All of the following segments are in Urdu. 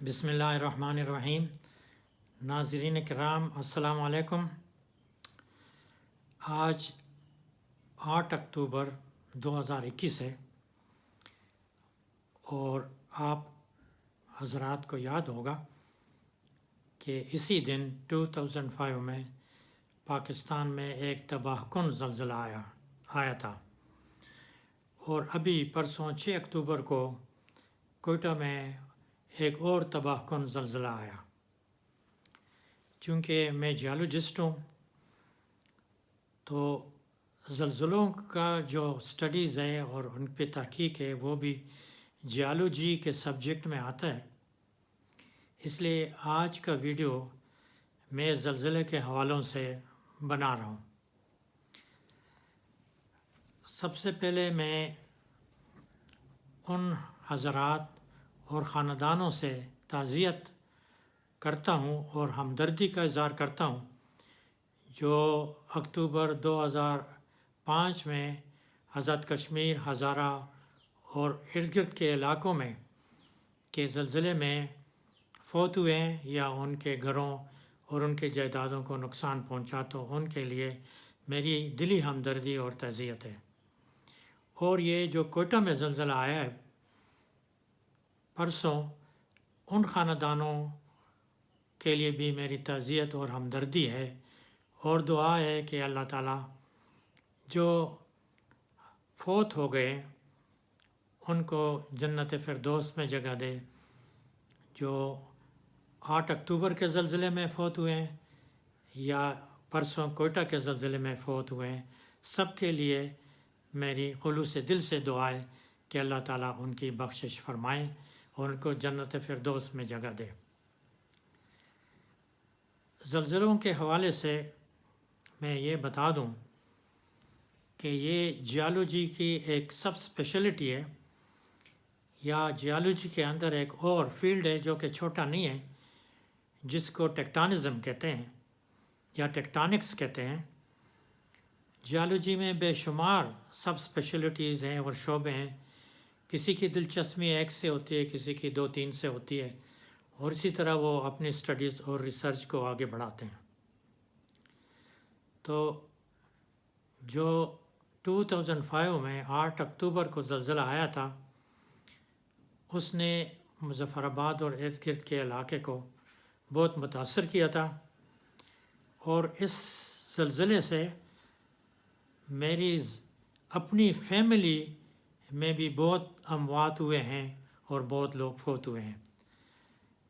بسم اللہ الرحمن الرحیم۔ ناظرین کرام السلام علیکم۔ آج 8 اکتوبر 2021 ہے اور آپ حضرات کو یاد ہوگا کہ اسی دن 2005 میں پاکستان میں ایک تباہ کن زلزلہ آیا تھا، اور ابھی پرسوں 6 اکتوبر کو کوئٹہ میں ایک اور تباہ کن زلزلہ آیا۔ چونکہ میں جیولوجسٹ ہوں تو زلزلوں کا جو سٹڈیز ہے اور ان پہ تحقیق ہے وہ بھی جیولوجی کے سبجیکٹ میں آتا ہے، اس لیے آج کا ویڈیو میں زلزلے کے حوالوں سے بنا رہا ہوں۔ سب سے پہلے میں ان حضرات اور خاندانوں سے تعزیت کرتا ہوں اور ہمدردی کا اظہار کرتا ہوں جو اکتوبر 2005 میں آزاد کشمیر، ہزارہ اور ارد گرد کے علاقوں میں کے زلزلے میں فوت ہوئے ہیں یا ان کے گھروں اور ان کے جائیدادوں کو نقصان پہنچا، تو ان کے لیے میری دلی ہمدردی اور تعزیت ہے۔ اور یہ جو کوئٹہ میں زلزلہ آیا ہے پرسوں، ان خاندانوں کے لیے بھی میری تعزیت اور ہمدردی ہے، اور دعا ہے کہ اللہ تعالیٰ جو فوت ہو گئے ان کو جنت فردوس میں جگہ دے، جو 8 اکتوبر کے زلزلے میں فوت ہوئے ہیں یا پرسوں کوئٹہ کے زلزلے میں فوت ہوئے ہیں، سب کے لیے میری خلوص دل سے دعا ہے کہ اللہ تعالیٰ ان کی بخشش فرمائے اور ان کو جنت فردوس میں جگہ دے۔ زلزلوں کے حوالے سے میں یہ بتا دوں کہ یہ جیولوجی کی ایک سب اسپیشلٹی ہے، یا جیولوجی کے اندر ایک اور فیلڈ ہے جو کہ چھوٹا نہیں ہے، جس کو ٹیکٹانزم کہتے ہیں یا ٹیکٹانکس کہتے ہیں۔ جیولوجی میں بے شمار سب اسپیشلٹیز ہیں اور شعبے ہیں، کسی کی دلچسپی ایک سے ہوتی ہے، کسی کی 2-3 سے ہوتی ہے، اور اسی طرح وہ اپنی سٹڈیز اور ریسرچ کو آگے بڑھاتے ہیں۔ تو جو 2005 میں 8 اکتوبر کو زلزلہ آیا تھا، اس نے مظفر آباد اور ارد گرد کے علاقے کو بہت متاثر کیا تھا، اور اس زلزلے سے میری اپنی فیملی میں بھی بہت اموات ہوئے ہیں اور بہت لوگ فوت ہوئے ہیں۔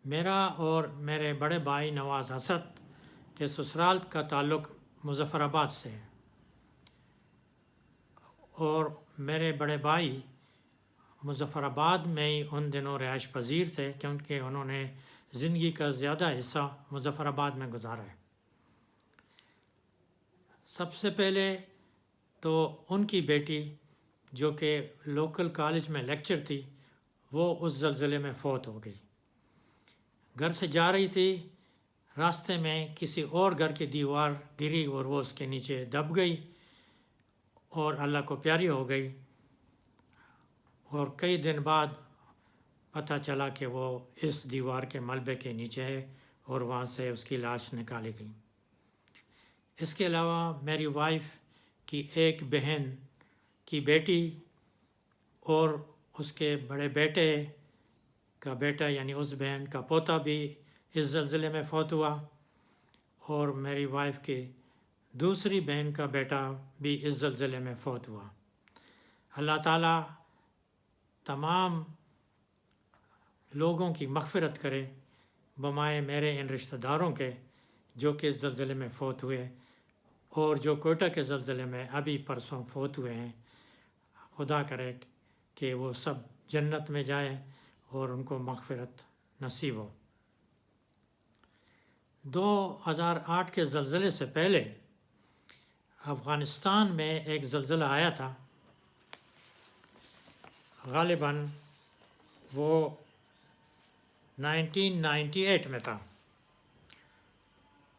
میرا اور میرے بڑے بھائی نواز حسد کے سسرال کا تعلق مظفر آباد سے ہے، اور میرے بڑے بھائی مظفر آباد میں ہی ان دنوں رہائش پذیر تھے کیونکہ انہوں نے زندگی کا زیادہ حصہ مظفر آباد میں گزارا ہے۔ سب سے پہلے تو ان کی بیٹی جو کہ لوکل کالج میں لیکچر تھی، وہ اس زلزلے میں فوت ہو گئی۔ گھر سے جا رہی تھی، راستے میں کسی اور گھر کی دیوار گری اور وہ اس کے نیچے دب گئی اور اللہ کو پیاری ہو گئی، اور کئی دن بعد پتہ چلا کہ وہ اس دیوار کے ملبے کے نیچے ہے اور وہاں سے اس کی لاش نکالی گئی۔ اس کے علاوہ میری وائف کی ایک بہن کی بیٹی اور اس کے بڑے بیٹے کا بیٹا یعنی اس بہن کا پوتا بھی اس زلزلے میں فوت ہوا، اور میری وائف کی دوسری بہن کا بیٹا بھی اس زلزلے میں فوت ہوا۔ اللہ تعالیٰ تمام لوگوں کی مغفرت کرے بمائے میرے ان رشتہ داروں کے جو کہ اس زلزلے میں فوت ہوئے، اور جو کوئٹہ کے زلزلے میں ابھی پرسوں فوت ہوئے ہیں۔ خدا کرے کہ وہ سب جنت میں جائیں اور ان کو مغفرت نصیب ہو۔ 2008 کے زلزلے سے پہلے افغانستان میں ایک زلزلہ آیا تھا، غالباً وہ 1998 میں تھا۔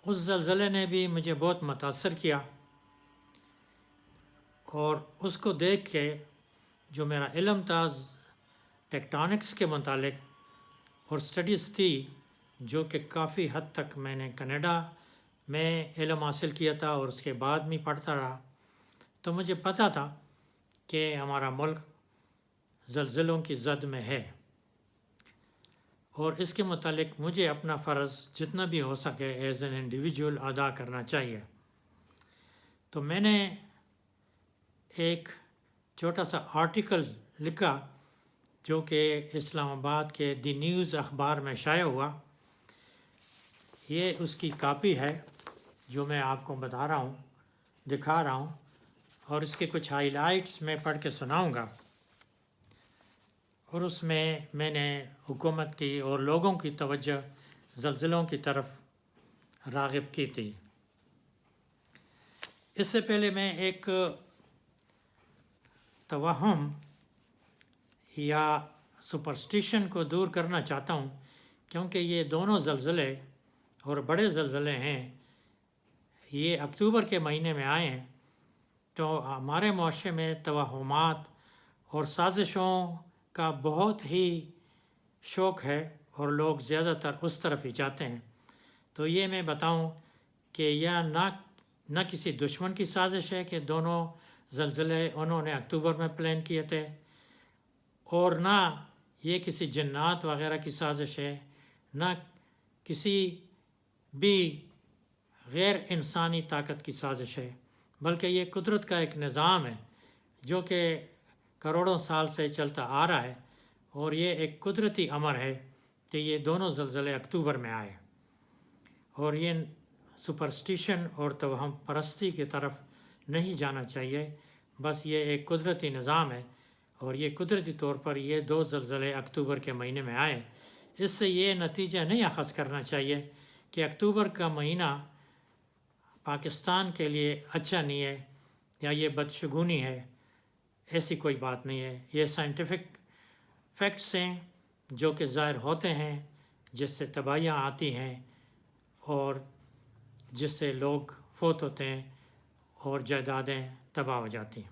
اس زلزلے نے بھی مجھے بہت متاثر کیا، اور اس کو دیکھ کے جو میرا علم تھا ٹیکٹانکس کے متعلق اور اسٹڈیز تھی جو کہ کافی حد تک میں نے کینیڈا میں علم حاصل کیا تھا اور اس کے بعد بھی پڑھتا رہا، تو مجھے پتہ تھا کہ ہمارا ملک زلزلوں کی زد میں ہے، اور اس کے متعلق مجھے اپنا فرض جتنا بھی ہو سکے ایز این انڈیویجول ادا کرنا چاہیے۔ تو میں نے ایک چھوٹا سا آرٹیکل لکھا جو کہ اسلام آباد کے دی نیوز اخبار میں شائع ہوا۔ یہ اس کی کاپی ہے جو میں آپ کو بتا رہا ہوں، دکھا رہا ہوں، اور اس کے کچھ ہائی لائٹس میں پڑھ کے سناؤں گا، اور اس میں میں نے حکومت کی اور لوگوں کی توجہ زلزلوں کی طرف راغب کی تھی۔ اس سے پہلے میں ایک توہم یا سپرسٹیشن کو دور کرنا چاہتا ہوں، کیونکہ یہ دونوں زلزلے اور بڑے زلزلے ہیں، یہ اکتوبر کے مہینے میں آئے ہیں، تو ہمارے معاشرے میں توہمات اور سازشوں کا بہت ہی شوق ہے اور لوگ زیادہ تر اس طرف ہی جاتے ہیں۔ تو یہ میں بتاؤں کہ یہ نہ کسی دشمن کی سازش ہے کہ دونوں زلزلے انہوں نے اکتوبر میں پلان کیے تھے، اور نہ یہ کسی جنات وغیرہ کی سازش ہے، نہ کسی بھی غیر انسانی طاقت کی سازش ہے، بلکہ یہ قدرت کا ایک نظام ہے جو کہ کروڑوں سال سے چلتا آ رہا ہے، اور یہ ایک قدرتی امر ہے کہ یہ دونوں زلزلے اکتوبر میں آئے، اور یہ سپرسٹیشن اور توہم پرستی کی طرف نہیں جانا چاہیے، بس یہ ایک قدرتی نظام ہے، اور یہ قدرتی طور پر یہ دو زلزلے اکتوبر کے مہینے میں آئے۔ اس سے یہ نتیجہ نہیں اخذ کرنا چاہیے کہ اکتوبر کا مہینہ پاکستان کے لیے اچھا نہیں ہے یا یہ بدشگونی ہے، ایسی کوئی بات نہیں ہے۔ یہ سائنٹیفک فیکٹس ہیں جو کہ ظاہر ہوتے ہیں، جس سے تباہیاں آتی ہیں اور جس سے لوگ فوت ہوتے ہیں اور جائیدادیں تباہ ہو جاتی ہیں۔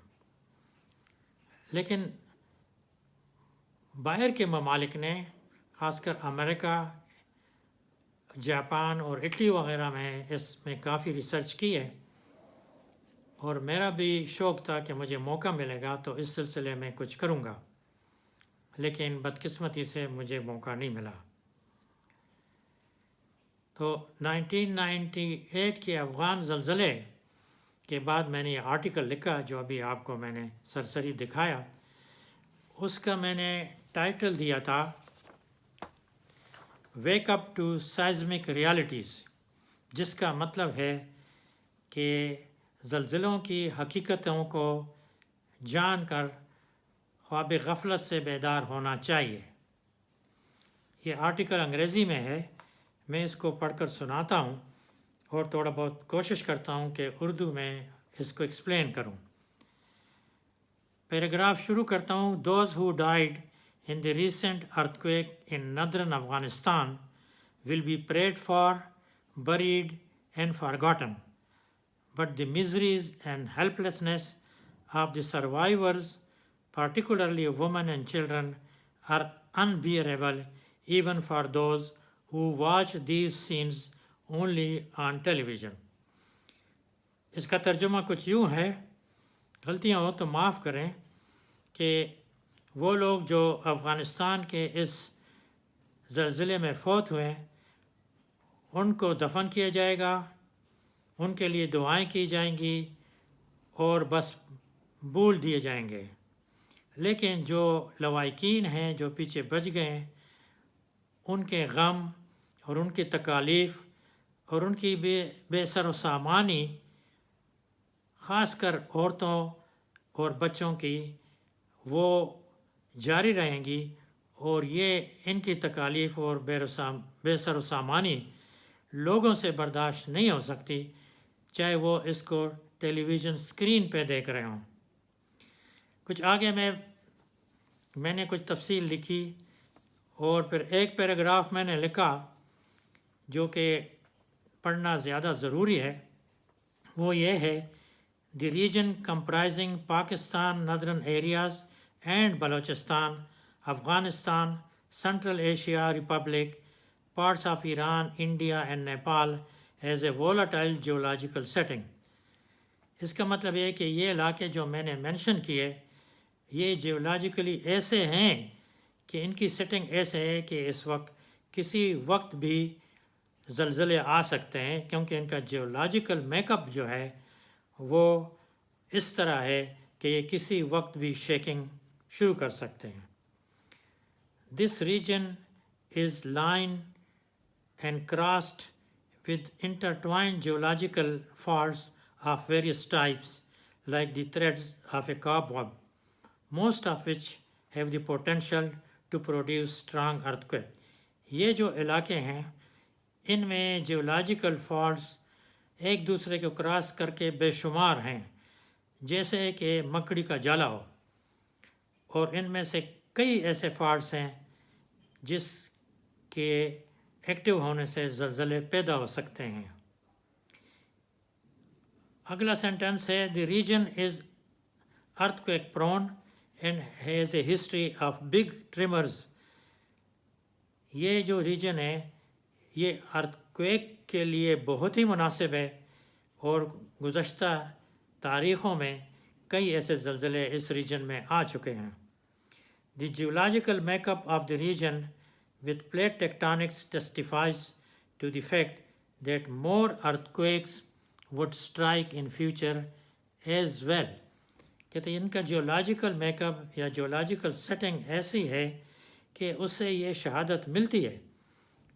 لیکن باہر کے ممالک نے، خاص کر امریکہ، جاپان اور اٹلی وغیرہ میں اس میں کافی ریسرچ کی ہے، اور میرا بھی شوق تھا کہ مجھے موقع ملے گا تو اس سلسلے میں کچھ کروں گا، لیکن بدقسمتی سے مجھے موقع نہیں ملا۔ تو 1998 کے افغان زلزلے کے بعد میں نے یہ آرٹیکل لکھا جو ابھی آپ کو میں نے سرسری دکھایا۔ اس کا میں نے ٹائٹل دیا تھا ویک اپ ٹو سائزمک ریالٹیز، جس کا مطلب ہے کہ زلزلوں کی حقیقتوں کو جان کر خواب غفلت سے بیدار ہونا چاہیے۔ یہ آرٹیکل انگریزی میں ہے، میں اس کو پڑھ کر سناتا ہوں اور تھوڑا بہت کوشش کرتا ہوں کہ اردو میں اس کو ایکسپلین کروں۔ پیراگراف شروع کرتا ہوں۔ Those who died in the recent earthquake in northern Afghanistan will be prayed for, buried and forgotten, but the miseries and helplessness of the survivors, particularly women and children, are unbearable even for those who watch these scenes only on television۔ اس کا ترجمہ کچھ یوں ہے، غلطیاں ہو تو معاف کریں، کہ وہ لوگ جو افغانستان کے اس زلزلے میں فوت ہوئے ان کو دفن کیا جائے گا، ان کے لیے دعائیں کی جائیں گی اور بس بھول دیے جائیں گے، لیکن جو لواحقین ہیں، جو پیچھے بچ گئے ہیں، ان کے غم اور ان کی تکالیف اور ان کی بے سر و سامانی، خاص کر عورتوں اور بچوں کی، وہ جاری رہیں گی، اور یہ ان کی تکالیف اور بے سر و سامانی لوگوں سے برداشت نہیں ہو سکتی، چاہے وہ اس کو ٹیلی ویژن اسکرین پہ دیکھ رہے ہوں۔ کچھ آگے میں نے کچھ تفصیل لکھی، اور پھر ایک پیراگراف میں نے لکھا جو کہ پڑھنا زیادہ ضروری ہے، وہ یہ ہے: The region comprising Pakistan, northern areas and Balochistan, Afghanistan, Central Asia Republic, parts of Iran, India and Nepal as a volatile geological setting. اس کا مطلب یہ ہے کہ یہ علاقے جو میں نے مینشن کیے یہ جیولوجیکلی ایسے ہیں کہ ان کی سیٹنگ ایسے ہے کہ اس وقت کسی وقت بھی زلزلے آ سکتے ہیں، کیونکہ ان کا جیولوجیکل میک اپ جو ہے وہ اس طرح ہے کہ یہ کسی وقت بھی شیکنگ شروع کر سکتے ہیں۔ This region is line and crossed with intertwined geological faults of various types like the threads of a cobweb, most of which have the potential to produce strong earthquake. یہ جو علاقے ہیں ان میں جیولوجیکل فالٹس ایک دوسرے کو کراس کر کے بے شمار ہیں، جیسے کہ مکڑی کا جالا ہو، اور ان میں سے کئی ایسے فالٹس ہیں جس کے ایکٹیو ہونے سے زلزلے پیدا ہو سکتے ہیں۔ اگلا سینٹنس ہے the region is earthquake prone and has a history of big tremors. یہ جو ریجن ہے یہ ارتھکویک کے لیے بہت ہی مناسب ہے اور گزشتہ تاریخوں میں کئی ایسے زلزلے اس ریجن میں آ چکے ہیں۔ The geological make up of the region with plate tectonics testifies to the fact that more earthquakes would strike in future as well. کہتے ہیں ان کا جیولوجیکل میک اپ یا جیولوجیکل سیٹنگ ایسی ہے کہ اس سے یہ شہادت ملتی ہے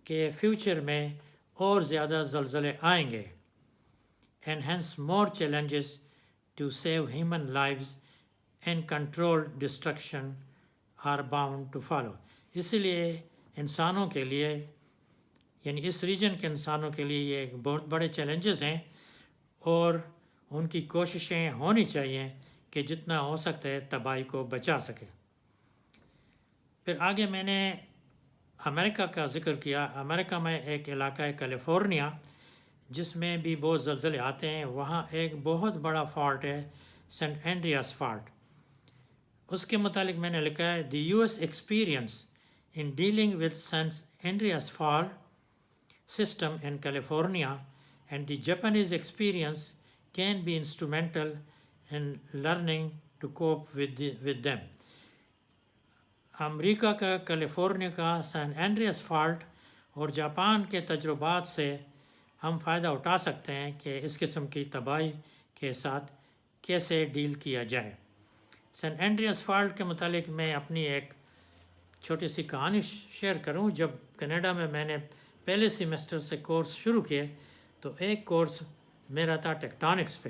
کہ فیوچر میں اور زیادہ زلزلے آئیں گے، and hence more challenges to save human lives and control destruction are bound to follow. اسی لیے انسانوں کے لیے یعنی اس ریجن کے انسانوں کے لیے یہ ایک بہت بڑے چیلنجز ہیں، اور ان کی کوششیں ہونی چاہیے کہ جتنا ہو سکتا ہے تباہی کو بچا سکے۔ پھر آگے میں نے امریکہ کا ذکر کیا۔ امریکہ میں ایک علاقہ ہے کیلیفورنیا جس میں بھی بہت زلزلے آتے ہیں، وہاں ایک بہت بڑا فالٹ ہے سینٹ اینڈریاس فالٹ۔ اس کے متعلق میں نے لکھا ہے the U S experience in dealing with San Andreas Fault system in California and the Japanese experience can be instrumental in learning to cope with them. امریکہ کا کیلیفورنیا کا سین اینڈریاس فالٹ اور جاپان کے تجربات سے ہم فائدہ اٹھا سکتے ہیں کہ اس قسم کی تباہی کے ساتھ کیسے ڈیل کیا جائے۔ سین اینڈریاس فالٹ کے متعلق میں اپنی ایک چھوٹی سی کہانی شیئر کروں۔ جب کینیڈا میں میں نے پہلے سیمسٹر سے کورس شروع کیے تو ایک کورس میرا تھا ٹیکٹونکس پہ،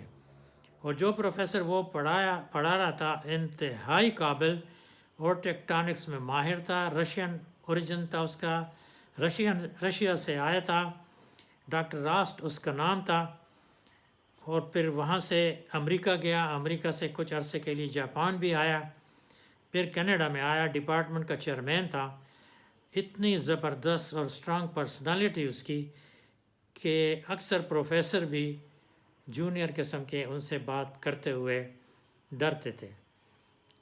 اور جو پروفیسر وہ پڑھا رہا تھا انتہائی قابل اور ٹیکٹونکس میں ماہر تھا، رشین اوریجن تھا اس کا، رشیا سے آیا تھا، ڈاکٹر راسٹ اس کا نام تھا، اور پھر وہاں سے امریکہ گیا، امریکہ سے کچھ عرصے کے لیے جاپان بھی آیا، پھر کینیڈا میں آیا، ڈپارٹمنٹ کا چیئرمین تھا۔ اتنی زبردست اور اسٹرانگ پرسنالٹی اس کی کہ اکثر پروفیسر بھی جونیئر قسم کے ان سے بات کرتے ہوئے ڈرتے تھے۔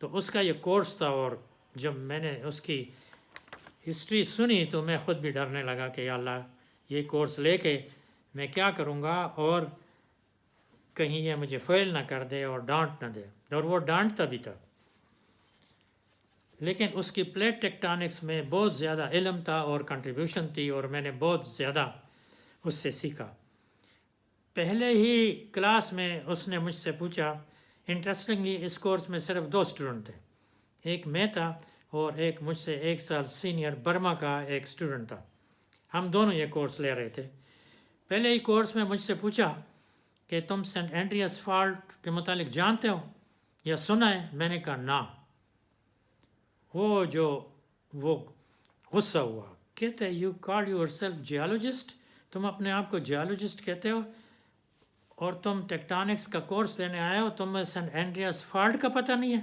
تو اس کا یہ کورس تھا، اور جب میں نے اس کی ہسٹری سنی تو میں خود بھی ڈرنے لگا کہ یا اللہ یہ کورس لے کے میں کیا کروں گا، اور کہیں یہ مجھے فیل نہ کر دے اور ڈانٹ نہ دے، اور وہ ڈانٹتا بھی تھا۔ لیکن اس کی پلیٹ ٹیکٹونکس میں بہت زیادہ علم تھا اور کنٹریبیوشن تھی، اور میں نے بہت زیادہ اس سے سیکھا۔ پہلے ہی کلاس میں اس نے مجھ سے پوچھا، انٹرسٹنگلی اس کورس میں صرف 2 اسٹوڈنٹ تھے، ایک میں تھا اور ایک مجھ سے 1 سال سینئر برما کا ایک اسٹوڈنٹ تھا، ہم دونوں یہ کورس لے رہے تھے۔ پہلے ہی کورس میں مجھ سے پوچھا کہ تم سینٹ اینڈریاس فالٹ کے متعلق جانتے ہو یا سنا ہے؟ میں نے کہا نا۔ وہ غصہ ہوا، کہتے you call your self geologist, تم اپنے آپ کو جیولوجسٹ کہتے ہو اور تم ٹیکٹونکس کا کورس لینے آئے ہو، تمہیں سینٹ اینڈریاس فالٹ کا پتہ نہیں ہے؟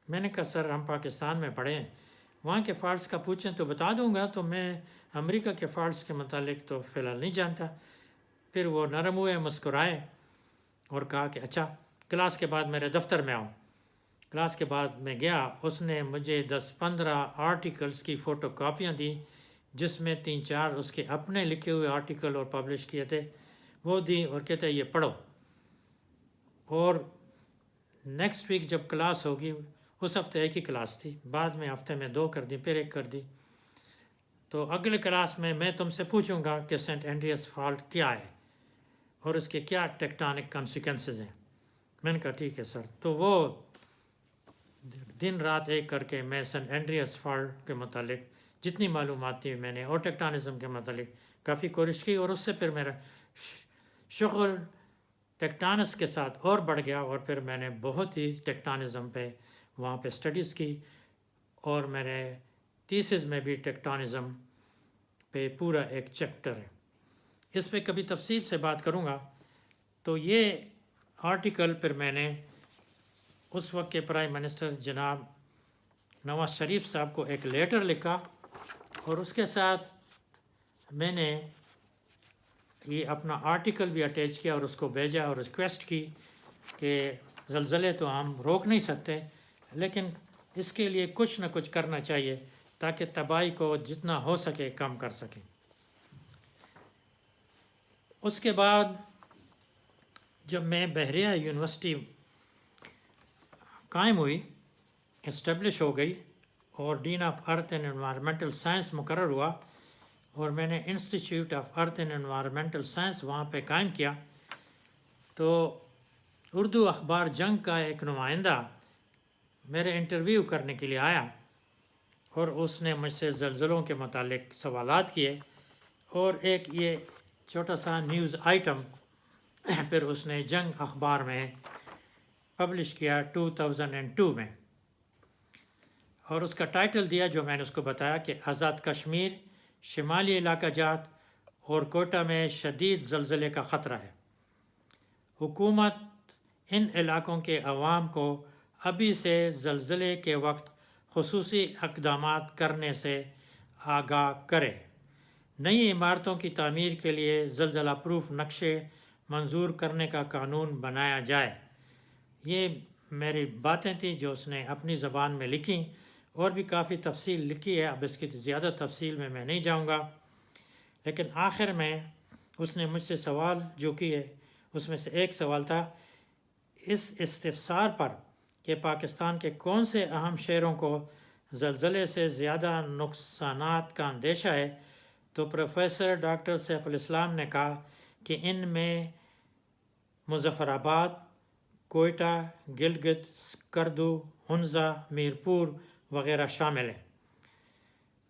میں نے کہا سر ہم پاکستان میں پڑھے ہیں، وہاں کے فالٹس کا پوچھیں تو بتا دوں گا، تو میں امریکہ کے فالٹس کے متعلق تو فی الحال نہیں جانتا۔ پھر وہ نرم ہوئے، مسکرائے اور کہا کہ اچھا کلاس کے بعد میرے دفتر میں آؤ، کلاس کے بعد میں گیا، اس نے مجھے 10-15 آرٹیکلز کی فوٹو کاپیاں دیں، جس میں 3-4 اس کے اپنے لکھے ہوئے آرٹیکل اور پبلش کیے تھے، وہ دیں اور کہتے یہ پڑھو۔ اور نیکسٹ ویک جب کلاس ہوگی، اس ہفتے ایک ہی کلاس تھی، بعد میں ہفتے میں 2 کر دی، پھر 1 کر دی، تو اگلے کلاس میں تم سے پوچھوں گا کہ سینٹ اینڈریاس فالٹ کیا ہے اور اس کے کیا ٹیکٹونک کانسیکوینسز ہیں۔ میں نے کہا ٹھیک ہے سر۔ تو وہ دن رات ایک کر کے میں سینٹ اینڈریاس فالٹ کے متعلق جتنی معلومات تھی میں نے، اور ٹیکٹونزم کے متعلق کافی کوشش کی، اور اس سے پھر میرا شغل ٹیکٹونس کے ساتھ اور بڑھ گیا، اور پھر میں نے بہت ہی ٹیکٹونزم پہ وہاں پہ اسٹڈیز کی، اور میرے تھیسس میں بھی ٹیکٹونزم پہ پورا ایک چیپٹر ہے۔ اس پہ کبھی تفصیل سے بات کروں گا۔ تو یہ آرٹیکل پھر میں نے اس وقت کے پرائم منسٹر جناب نواز شریف صاحب کو ایک لیٹر لکھا، اور اس کے ساتھ میں نے یہ اپنا آرٹیکل بھی اٹیچ کیا اور اس کو بھیجا، اور ریکویسٹ کی کہ زلزلے تو ہم روک نہیں سکتے، لیکن اس کے لیے کچھ نہ کچھ کرنا چاہیے تاکہ تباہی کو جتنا ہو سکے کم کر سکیں۔ اس کے بعد جب میں بحریہ یونیورسٹی قائم ہوئی، اسٹیبلش ہو گئی، اور dean of earth and environmental science مقرر ہوا، اور میں نے institute of earth and environmental science وہاں پہ قائم کیا، تو اردو اخبار جنگ کا ایک نمائندہ میرے انٹرویو کرنے کے لیے آیا، اور اس نے مجھ سے زلزلوں کے متعلق سوالات کیے، اور ایک یہ چھوٹا سا نیوز آئٹم پھر اس نے جنگ اخبار میں پبلش کیا 2002 میں، اور اس کا ٹائٹل دیا جو میں نے اس کو بتایا کہ آزاد کشمیر، شمالی علاقہ جات اور کوئٹہ میں شدید زلزلے کا خطرہ ہے۔ حکومت ان علاقوں کے عوام کو ابھی سے زلزلے کے وقت خصوصی اقدامات کرنے سے آگاہ کرے۔ نئی عمارتوں کی تعمیر کے لیے زلزلہ پروف نقشے منظور کرنے کا قانون بنایا جائے۔ یہ میری باتیں تھیں جو اس نے اپنی زبان میں لکھیں، اور بھی کافی تفصیل لکھی ہے، اب اس کی زیادہ تفصیل میں نہیں جاؤں گا، لیکن آخر میں اس نے مجھ سے سوال جو کیے، اس میں سے ایک سوال تھا اس استفسار پر کہ پاکستان کے کون سے اہم شہروں کو زلزلے سے زیادہ نقصانات کا اندیشہ ہے، تو پروفیسر ڈاکٹر سیف الاسلام نے کہا کہ ان میں مظفر آباد، کوئٹہ، گلگت، سکردو، ہنزہ، میرپور وغیرہ شامل ہیں۔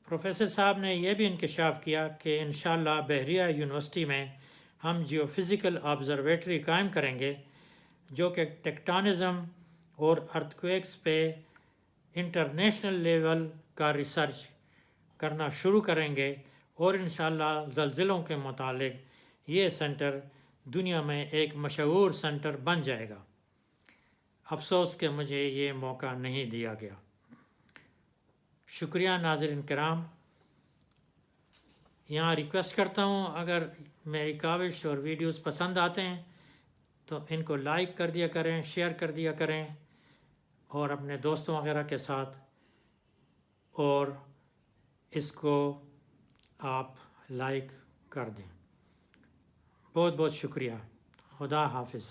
پروفیسر صاحب نے یہ بھی انکشاف کیا کہ انشاءاللہ بحریہ یونیورسٹی میں ہم جیو فزیکل آبزرویٹری قائم کریں گے، جو کہ ٹیکٹونزم اور ارتھکویکس پہ انٹرنیشنل لیول کا ریسرچ کرنا شروع کریں گے، اور انشاءاللہ زلزلوں کے متعلق یہ سینٹر دنیا میں ایک مشہور سینٹر بن جائے گا۔ افسوس کہ مجھے یہ موقع نہیں دیا گیا۔ شکریہ ناظرین کرام۔ یہاں ریکویسٹ کرتا ہوں اگر میری کاوش اور ویڈیوز پسند آتے ہیں تو ان کو لائک کر دیا کریں، شیئر کر دیا کریں، اور اپنے دوستوں وغیرہ کے ساتھ، اور اس کو آپ لائک کر دیں۔ بہت بہت شکریہ۔ خدا حافظ۔